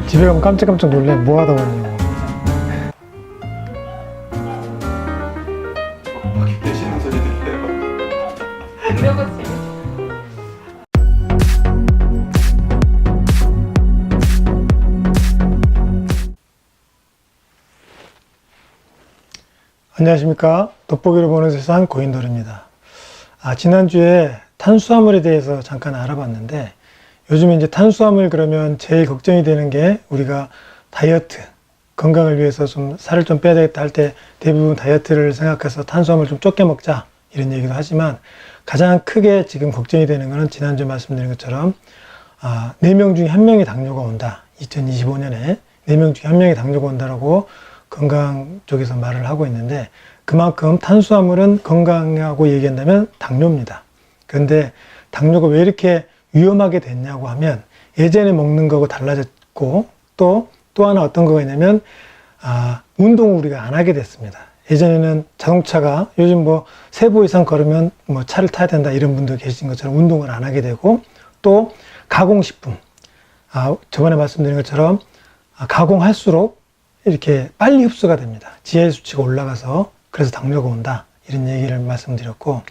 집에 가면 깜짝깜짝 놀래. 뭐 하다 왔냐고. 바퀴 대시는 소리 들려요. 이런 거 재밌어. 안녕하십니까. 돋보기를 보는 세상 고인돌입니다. 지난주에 탄수화물에 대해서 잠깐 알아봤는데, 요즘에 이제 탄수화물 그러면 제일 걱정이 되는 게 우리가 다이어트, 건강을 위해서 좀 살을 좀 빼야 되겠다 할 때 대부분 다이어트를 생각해서 탄수화물 좀 적게 먹자 이런 얘기도 하지만, 가장 크게 지금 걱정이 되는 거는 지난주에 말씀드린 것처럼 4명 중에 1명이 당뇨가 온다. 2025년에 4명 중에 1명이 당뇨가 온다라고 건강 쪽에서 말을 하고 있는데, 그만큼 탄수화물은 건강하고 얘기한다면 당뇨입니다. 그런데 당뇨가 왜 이렇게 위험하게 됐냐고 하면, 예전에 먹는 거하고 달라졌고, 또 하나 어떤 거가 있냐면 운동을 우리가 안 하게 됐습니다. 예전에는 자동차가, 요즘 뭐 3보 이상 걸으면 뭐 차를 타야 된다 이런 분도 계신 것처럼 운동을 안 하게 되고, 또 가공식품, 저번에 말씀드린 것처럼 가공할수록 이렇게 빨리 흡수가 됩니다. GI 수치가 올라가서 그래서 당뇨가 온다 이런 얘기를 말씀드렸고,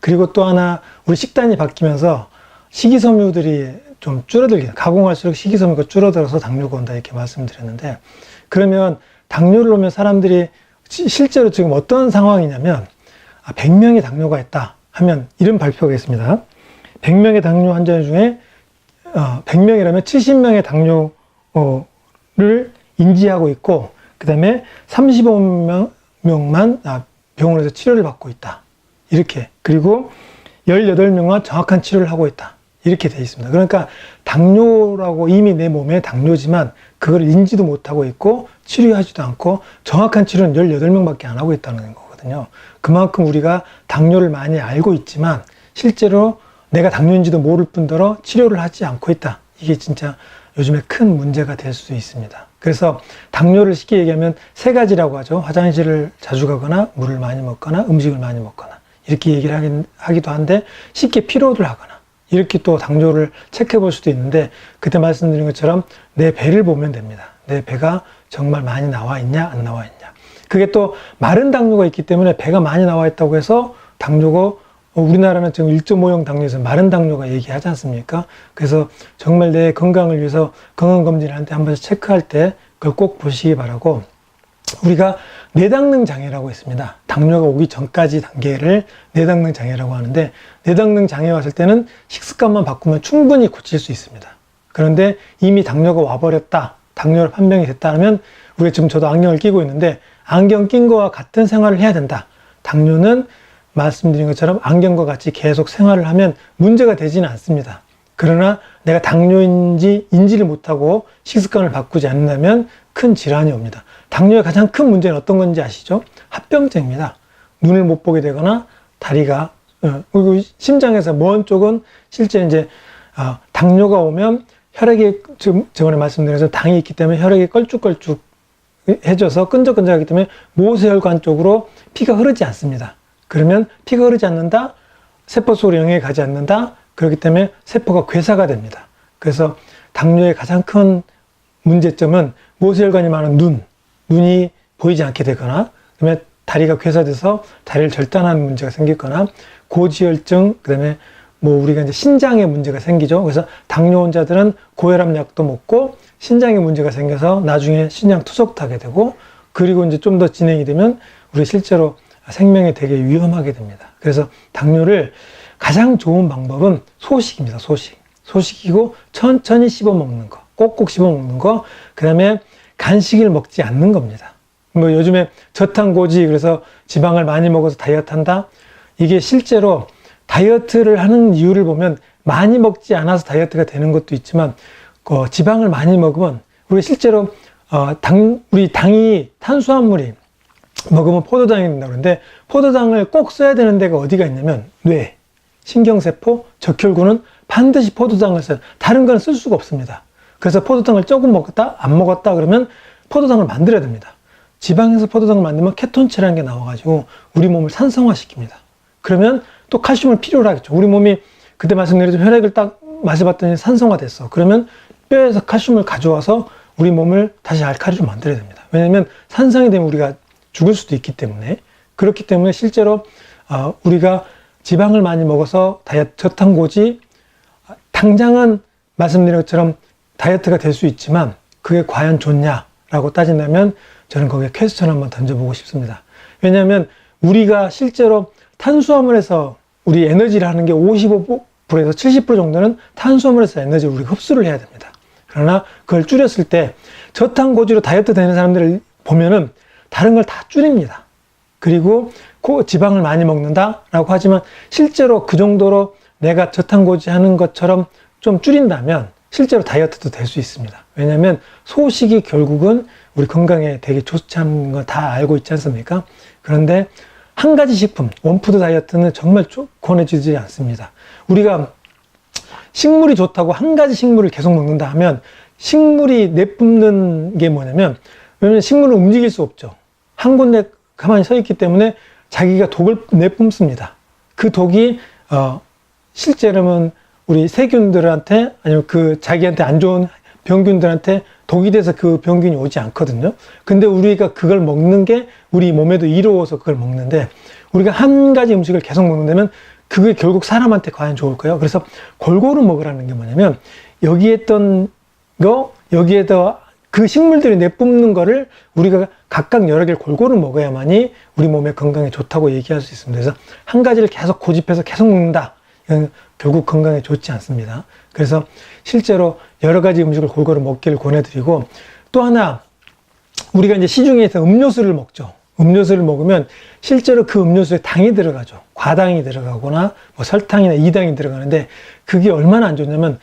그리고 또 하나 우리 식단이 바뀌면서 식이섬유들이 좀 줄어들게, 가공할수록 식이섬유가 줄어들어서 당뇨가 온다 이렇게 말씀드렸는데, 그러면 당뇨를 오면 사람들이 실제로 지금 어떤 상황이냐면 100명이 당뇨가 있다 하면 이런 발표가 있습니다. 100명의 당뇨 환자 중에 100명이라면 70명의 당뇨를 인지하고 있고, 그 다음에 35명만 병원에서 치료를 받고 있다. 이렇게. 그리고 18명만 정확한 치료를 하고 있다. 이렇게 되어 있습니다. 그러니까 당뇨라고 이미 내 몸에 당뇨지만 그걸 인지도 못하고 있고 치료하지도 않고 정확한 치료는 18명밖에 안 하고 있다는 거거든요. 그만큼 우리가 당뇨를 많이 알고 있지만 실제로 내가 당뇨인지도 모를 뿐더러 치료를 하지 않고 있다. 이게 진짜 요즘에 큰 문제가 될 수 있습니다. 그래서 당뇨를 쉽게 얘기하면 3가지라고 하죠. 화장실을 자주 가거나 물을 많이 먹거나 음식을 많이 먹거나 이렇게 얘기를 하기도 한데, 쉽게 피로를 하거나 이렇게 또 당뇨를 체크해 볼 수도 있는데, 그때 말씀드린 것처럼 내 배를 보면 됩니다. 내 배가 정말 많이 나와 있냐 안 나와 있냐. 그게 또 마른 당뇨가 있기 때문에 배가 많이 나와 있다고 해서 당뇨가, 우리나라는 지금 1.5형 당뇨에서 마른 당뇨가 얘기하지 않습니까? 그래서 정말 내 건강을 위해서 건강검진을 할 때 한 번씩 체크할 때 그걸 꼭 보시기 바라고, 우리가 뇌당능 장애라고 있습니다. 당뇨가 오기 전까지 단계를 뇌당능 장애라고 하는데, 뇌당능 장애 왔을 때는 식습관만 바꾸면 충분히 고칠 수 있습니다. 그런데 이미 당뇨가 와버렸다, 당뇨를 판명이 됐다 하면, 우리가 지금 저도 안경을 끼고 있는데 안경 낀 거와 같은 생활을 해야 된다. 당뇨는 말씀드린 것처럼 안경과 같이 계속 생활을 하면 문제가 되지는 않습니다. 그러나 내가 당뇨인지 인지를 못하고 식습관을 바꾸지 않는다면 큰 질환이 옵니다. 당뇨의 가장 큰 문제는 어떤 건지 아시죠? 합병증입니다. 눈을 못 보게 되거나 다리가, 그리고 심장에서 먼 쪽은 실제 이제 당뇨가 오면 혈액이, 저번에 말씀드린 것처럼 당이 있기 때문에 혈액이 걸쭉걸쭉해져서 끈적끈적하기 때문에 모세혈관 쪽으로 피가 흐르지 않습니다. 그러면 피가 흐르지 않는다, 세포 속으로 영향이 가지 않는다, 그렇기 때문에 세포가 괴사가 됩니다. 그래서 당뇨의 가장 큰 문제점은 모세혈관이 많은 눈이 보이지 않게 되거나, 그다음에 다리가 괴사돼서 다리를 절단하는 문제가 생기거나, 고지혈증, 그다음에 뭐 우리가 이제 신장에 문제가 생기죠. 그래서 당뇨 환자들은 고혈압 약도 먹고 신장에 문제가 생겨서 나중에 신장 투석하게 되고, 그리고 이제 좀 더 진행이 되면 우리 실제로 생명에 되게 위험하게 됩니다. 그래서 당뇨를 가장 좋은 방법은 소식입니다. 소식이고 천천히 씹어 먹는 거, 꼭꼭 씹어 먹는 거, 그 다음에 간식을 먹지 않는 겁니다. 뭐 요즘에 저탄고지, 그래서 지방을 많이 먹어서 다이어트 한다. 이게 실제로 다이어트를 하는 이유를 보면 많이 먹지 않아서 다이어트가 되는 것도 있지만, 지방을 많이 먹으면 우리 실제로 우리 당이, 탄수화물이 먹으면 포도당이 된다고 그러는데, 포도당을 꼭 써야 되는 데가 어디가 있냐면 뇌, 신경세포, 적혈구는 반드시 포도당을 써요. 다른 건 쓸 수가 없습니다. 그래서 포도당을 조금 먹었다, 안 먹었다 그러면 포도당을 만들어야 됩니다. 지방에서 포도당을 만들면 케톤체라는 게 나와가지고 우리 몸을 산성화시킵니다. 그러면 또 칼슘을 필요로 하겠죠. 우리 몸이 그때 말씀드렸던 혈액을 딱 마셔봤더니 산성화됐어. 그러면 뼈에서 칼슘을 가져와서 우리 몸을 다시 알칼리로 만들어야 됩니다. 왜냐하면 산성이 되면 우리가 죽을 수도 있기 때문에. 그렇기 때문에 실제로 우리가 지방을 많이 먹어서 다이어트 저탄고지, 당장은 말씀드린 것처럼 다이어트가 될 수 있지만 그게 과연 좋냐라고 따진다면 저는 거기에 퀘스천 한번 던져보고 싶습니다. 왜냐하면 우리가 실제로 탄수화물에서 우리 에너지를 하는 게 55%에서 70% 정도는 탄수화물에서 에너지를 우리가 흡수를 해야 됩니다. 그러나 그걸 줄였을 때 저탄고지로 다이어트 되는 사람들을 보면은 다른 걸 다 줄입니다. 그리고 지방을 많이 먹는다라고 하지만 실제로 그 정도로 내가 저탄고지 하는 것처럼 좀 줄인다면 실제로 다이어트도 될 수 있습니다. 왜냐하면 소식이 결국은 우리 건강에 되게 좋지 않은 거 다 알고 있지 않습니까? 그런데 한 가지 식품, 원푸드 다이어트는 정말 권해주지 않습니다. 우리가 식물이 좋다고 한 가지 식물을 계속 먹는다 하면 식물이 내뿜는 게 뭐냐면, 왜냐면 식물은 움직일 수 없죠. 한 군데 가만히 서 있기 때문에 자기가 독을 내뿜습니다. 그 독이 실제로는 우리 세균들한테 아니면 그 자기한테 안 좋은 병균들한테 독이 돼서 그 병균이 오지 않거든요. 근데 우리가 그걸 먹는 게 우리 몸에도 이로워서 그걸 먹는데, 우리가 한 가지 음식을 계속 먹는다면 그게 결국 사람한테 과연 좋을까요? 그래서 골고루 먹으라는 게 뭐냐면, 여기에 있던 거, 여기에다 그 식물들이 내뿜는 거를 우리가 각각 여러 개를 골고루 먹어야만이 우리 몸에 건강에 좋다고 얘기할 수 있습니다. 그래서 한 가지를 계속 고집해서 계속 먹는다, 이건 결국 건강에 좋지 않습니다. 그래서 실제로 여러 가지 음식을 골고루 먹기를 권해드리고, 또 하나, 우리가 이제 시중에서 음료수를 먹죠. 음료수를 먹으면 실제로 그 음료수에 당이 들어가죠. 과당이 들어가거나 뭐 설탕이나 이당이 들어가는데, 그게 얼마나 안 좋냐면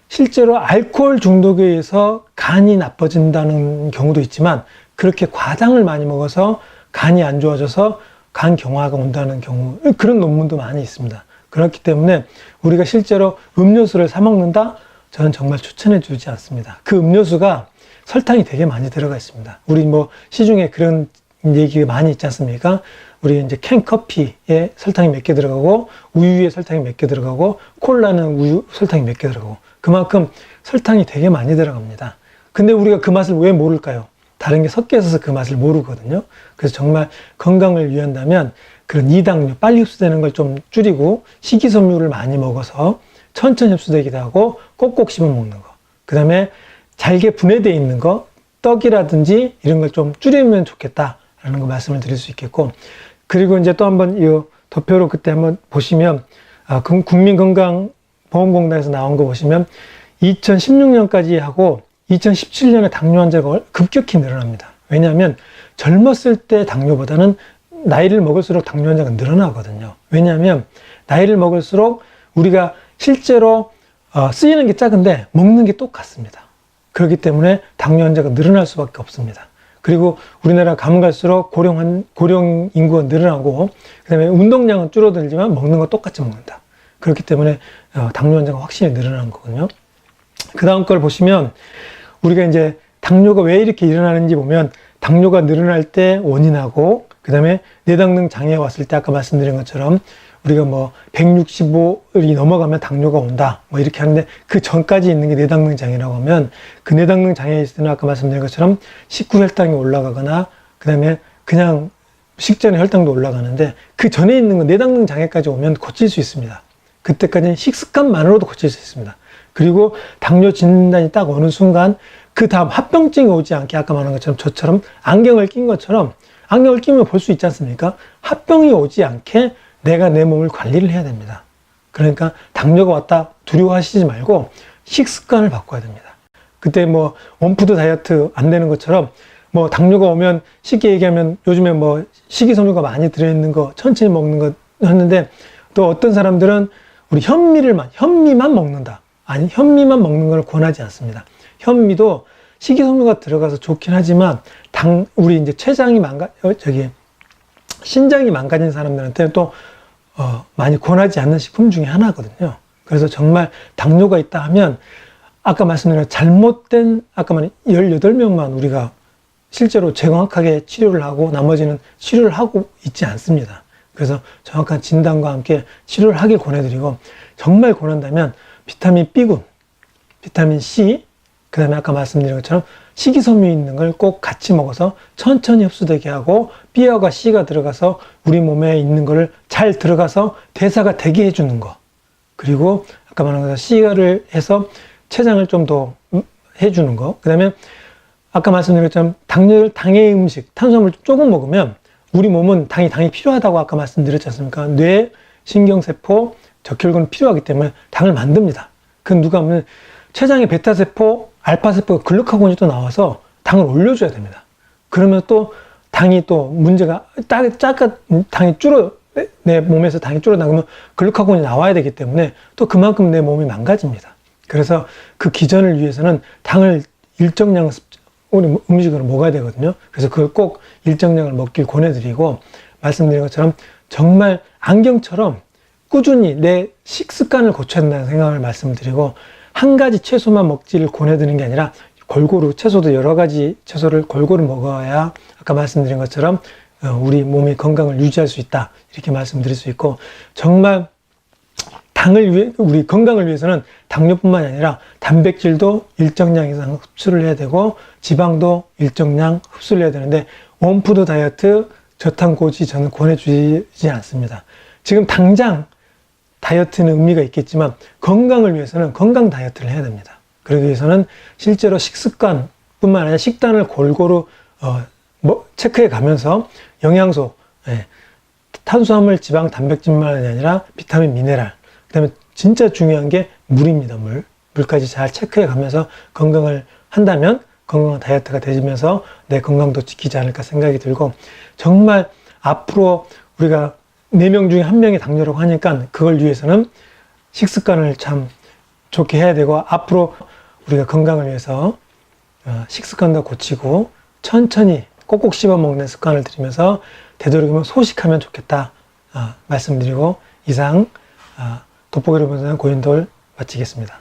실제로 알코올 중독에 의해서 간이 나빠진다는 경우도 있지만, 그렇게 과당을 많이 먹어서 간이 안 좋아져서 간 경화가 온다는 경우, 그런 논문도 많이 있습니다. 그렇기 때문에 우리가 실제로 음료수를 사 먹는다? 저는 정말 추천해 주지 않습니다. 그 음료수가 설탕이 되게 많이 들어가 있습니다. 우리 뭐 시중에 그런 얘기가 많이 있지 않습니까? 우리 이제 캔 커피에 설탕이 몇 개 들어가고, 우유에 설탕이 몇 개 들어가고, 콜라는 우유 설탕이 몇 개 들어가고, 그만큼 설탕이 되게 많이 들어갑니다. 근데 우리가 그 맛을 왜 모를까요? 다른 게 섞여 있어서 그 맛을 모르거든요. 그래서 정말 건강을 위한다면 그런 이당류, 빨리 흡수되는 걸 좀 줄이고, 식이섬유를 많이 먹어서 천천히 흡수되기도 하고 꼭꼭 씹어 먹는 거, 그 다음에 잘게 분해되어 있는 거, 떡이라든지 이런 걸 좀 줄이면 좋겠다라는 거 말씀을 드릴 수 있겠고, 그리고 이제 또 한번 이 도표로 그때 한번 보시면, 국민건강보험공단에서 나온 거 보시면 2016년까지 하고 2017년에 당뇨 환자가 급격히 늘어납니다. 왜냐하면 젊었을 때 당뇨보다는 나이를 먹을수록 당뇨 환자가 늘어나거든요. 왜냐하면 나이를 먹을수록 우리가 실제로 쓰이는 게 작은데 먹는 게 똑같습니다. 그렇기 때문에 당뇨 환자가 늘어날 수밖에 없습니다. 그리고 우리나라 가면 갈수록 고령 인구가 늘어나고, 그 다음에 운동량은 줄어들지만 먹는 거 똑같이 먹는다. 그렇기 때문에 당뇨 환자가 확실히 늘어나는 거거든요. 그 다음 걸 보시면, 우리가 이제 당뇨가 왜 이렇게 일어나는지 보면, 당뇨가 늘어날 때 원인하고, 그 다음에 내당능 장애가 왔을 때 아까 말씀드린 것처럼 우리가 뭐 165이 넘어가면 당뇨가 온다, 뭐 이렇게 하는데, 그 전까지 있는 게 내당능 장애라고 하면, 그 내당능 장애에 있을 때는 아까 말씀드린 것처럼 식후 혈당이 올라가거나, 그 다음에 그냥 식전에 혈당도 올라가는데, 그 전에 있는 건 내당능 장애까지 오면 고칠 수 있습니다. 그때까지는 식습관만으로도 고칠 수 있습니다. 그리고 당뇨 진단이 딱 오는 순간 그 다음 합병증이 오지 않게, 아까 말한 것처럼 저처럼 안경을 낀 것처럼, 안경을 끼면 볼 수 있지 않습니까? 합병이 오지 않게 내가 내 몸을 관리를 해야 됩니다. 그러니까 당뇨가 왔다 두려워하시지 말고 식습관을 바꿔야 됩니다. 그때 뭐 원푸드 다이어트 안 되는 것처럼, 뭐 당뇨가 오면 쉽게 얘기하면 요즘에 뭐 식이섬유가 많이 들어있는 거 천천히 먹는 거 하는데, 또 어떤 사람들은 우리 현미만 먹는다. 아니, 현미만 먹는 걸 권하지 않습니다. 현미도 식이섬유가 들어가서 좋긴 하지만 우리 이제 신장이 망가진 사람들한테 또 많이 권하지 않는 식품 중에 하나거든요. 그래서 정말 당뇨가 있다 하면 아까 말씀드린 잘못된, 아까 말한 18명만 우리가 실제로 정확하게 치료를 하고 나머지는 치료를 하고 있지 않습니다. 그래서 정확한 진단과 함께 치료를 하길 권해드리고, 정말 권한다면 비타민 B군, 비타민 C, 그 다음에 아까 말씀드린 것처럼 식이섬유 있는 걸 꼭 같이 먹어서 천천히 흡수되게 하고 B와 C가 들어가서 우리 몸에 있는 거를 잘 들어가서 대사가 되게 해주는 거. 그리고 아까 말한 것처럼 C를 해서 췌장을 좀 더 해주는 거. 그 다음에 아까 말씀드린 것처럼 당의 음식, 탄수화물 조금 먹으면 우리 몸은 당이 필요하다고 아까 말씀드렸지 않습니까? 뇌, 신경세포, 적혈근은 필요하기 때문에 당을 만듭니다. 그건 누가 하면 췌장의 베타세포, 알파세포, 글루카곤이 또 나와서 당을 올려줘야 됩니다. 그러면 또 당이 또 문제가 내 몸에서 당이 줄어나가면 글루카곤이 나와야 되기 때문에 또 그만큼 내 몸이 망가집니다. 그래서 그 기전을 위해서는 당을 일정량 우리 음식으로 먹어야 되거든요. 그래서 그걸 꼭 일정량을 먹길 권해드리고 말씀드린 것처럼 정말 안경처럼 꾸준히 내 식습관을 고쳐야 된다는 생각을 말씀드리고 한 가지 채소만 먹지를 권해드리는 게 아니라 골고루 채소도 여러 가지 채소를 골고루 먹어야 아까 말씀드린 것처럼 우리 몸의 건강을 유지할 수 있다 이렇게 말씀드릴 수 있고 정말 우리 건강을 위해서는 당뇨뿐만이 아니라 단백질도 일정량 이상 흡수를 해야 되고 지방도 일정량 흡수를 해야 되는데 원푸드 다이어트 저탄고지 저는 권해주지 않습니다. 지금 당장 다이어트는 의미가 있겠지만 건강을 위해서는 건강 다이어트를 해야 됩니다. 그러기 위해서는 실제로 식습관뿐만 아니라 식단을 골고루 체크해 가면서 영양소, 탄수화물, 지방, 단백질만이 아니라 비타민, 미네랄, 그 다음에 진짜 중요한 게 물입니다. 물까지 잘 체크해 가면서 건강을 한다면 건강한 다이어트가 되면서 내 건강도 지키지 않을까 생각이 들고 정말 앞으로 우리가 4명 중에 1명이 당뇨라고 하니까 그걸 위해서는 식습관을 참 좋게 해야 되고 앞으로 우리가 건강을 위해서 식습관도 고치고 천천히 꼭꼭 씹어 먹는 습관을 들이면서 되도록이면 소식하면 좋겠다 말씀드리고 이상 돋보기를 보는 고인돌 마치겠습니다.